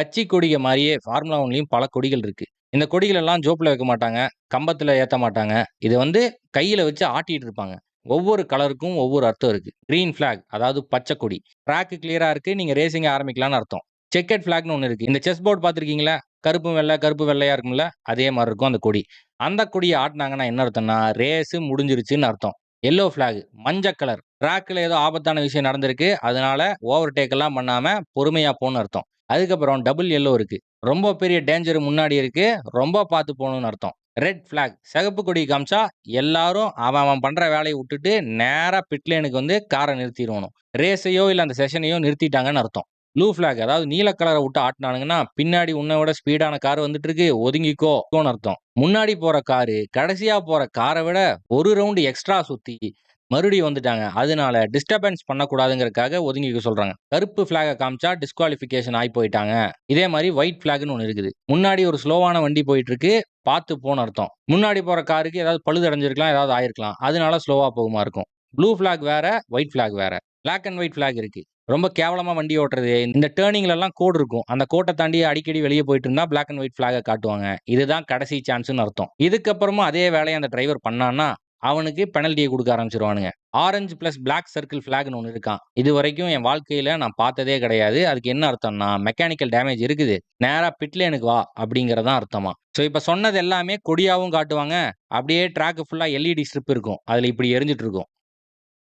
கட்சி கொடிக மாரியே ஃபார்முலா 1லயும் பல கொடிகள் இருக்கு. இந்த கொடிகள் எல்லாம் ஜோப்ல வைக்க மாட்டாங்க. கம்பத்துல ஏத்த மாட்டாங்க. இது வந்து கையில வச்சு ஆட்டிட்டு இருப்பாங்க. ஒவ்வொரு கலருக்கும் ஒவ்வொரு அர்த்தம் இருக்கு. கிரீன் ஃபிளாக் அதாவது பச்சை கொடி. ட்ராக் கிளியரா இருக்கு. நீங்க ரேசிங் ஆரம்பிக்கலாம்னு அர்த்தம். செக்கர்ட் ஃபிளாக்னு ஒண்ணு இருக்கு. இந்த செஸ் போர்ட் பார்த்திருக்கீங்களா? கருப்பு வெள்ள, கருப்பு வெள்ளையா இருக்கும்ல. அதே மாரி இருக்கும் அந்த கொடி. அந்த கொடிய ஆட்டுனாங்கன்னா என்ன அர்த்தம்னா, ரேஸ் முடிஞ்சிருச்சுன்னு அர்த்தம். எல்லோ ஃபிளாக் மஞ்ச கலர். ட்ராக்ல ஏதோ ஆபத்தான விஷயம் நடந்திருக்கு. அதனால ஓவர்டேக் எல்லாம் பண்ணாம பொறுமையா போன்னு அர்த்தம். அதுக்கப்புறம் டபுள் எல்லோ இருக்கு. ரொம்ப பெரிய டேஞ்சர் முன்னாடி இருக்கு. ரொம்ப பார்த்து போணும்னு அர்த்தம். ரெட் ஃபிளாக் சிகப்பு கொடி காமிச்சா எல்லாரும் அவன் அவன் பண்ற வேலைய விட்டுட்டு நேரா பிட் லேனுக்கு வந்து கார நிறுத்திருவணும். ரேஸையோ இல்ல அந்த செஷனையோ நிறுத்திட்டாங்கன்னு அர்த்தம். ப்ளூ ஃபிளாக் அதாவது நீல கலர விட்டு ஆட்டுனானுங்கன்னா, பின்னாடி உன்ன விட ஸ்பீடான கார் வந்துட்டு இருக்கு. ஒதுங்கிக்கோன்னு அர்த்தம். முன்னாடி போற காரு கடைசியா போற கார விட ஒரு ரவுண்ட் எக்ஸ்ட்ரா சுத்தி மறுபடியும் வந்துட்டாங்க. அதனால டிஸ்டர்பன்ஸ் பண்ணக்கூடாதுங்கிறதுக்காக ஒதுங்கிக்க சொல்றாங்க. கருப்பு ஃபிளாக காமிச்சா டிஸ்குவாலிஃபிகேஷன் ஆயி போயிட்டாங்க. இதே மாரி ஒயிட் ஃபிளாக்ன்னு ஒண்ணு இருக்குது. முன்னாடி ஒரு ஸ்லோவான வண்டி போயிட்டு இருக்கு. பார்த்து போன்னு அர்த்தம். முன்னாடி போற காருக்கு ஏதாவது பழுது அடைஞ்சிருக்கலாம், ஏதாவது ஆயிருக்கலாம். அதனால ஸ்லோவா போகுமா இருக்கும். ப்ளூ ஃபிளாக் வேற, ஒயிட் ஃபிளாக் வேற. பிளாக் அண்ட் ஒயிட் ஃபிளாக் இருக்கு. ரொம்ப கேவலமா வண்டி ஓட்டுறது. இந்த டர்னிங்லலாம் கோடு இருக்கும். அந்த கோட்ட தாண்டி அடிக்கடி வெளிய போயிட்டு இருந்தா பிளாக் அண்ட் ஒயிட் ஃபிளாக காட்டுவாங்க. இதுதான் கடைசி சான்ஸ்ன்னு அர்த்தம். இதுக்கப்புறமும் அதே வேலைய அந்த டிரைவர் பண்ணான்னா, அவனுக்கு பெனல்டிய குடுக்க ஆரம்பிச்சுருவானுங்க. ஆரஞ்சு பிளஸ் பிளாக் சர்க்கிள் ஃபிளாக்ன்னு ஒண்ணு இருக்காம். இதுவரைக்கும் என் வாழ்க்கையில நான் பார்த்ததே கிடையாது. அதுக்கு என்ன அர்த்தம்னா, மெக்கானிக்கல் டேமேஜ் இருக்குது. நேரா பிட் லேனுக்கு வா அப்படிங்கிறது தான் அர்த்தமாம். ஸோ இப்ப சொன்னது எல்லாமே கொடியாவும் காட்டுவாங்க. அப்படியே ட்ராக் ஃபுல்லா எல்இடி ஸ்ட்ரிப் இருக்கும். அதுல இப்படி எரிஞ்சுட்டு இருக்கும்.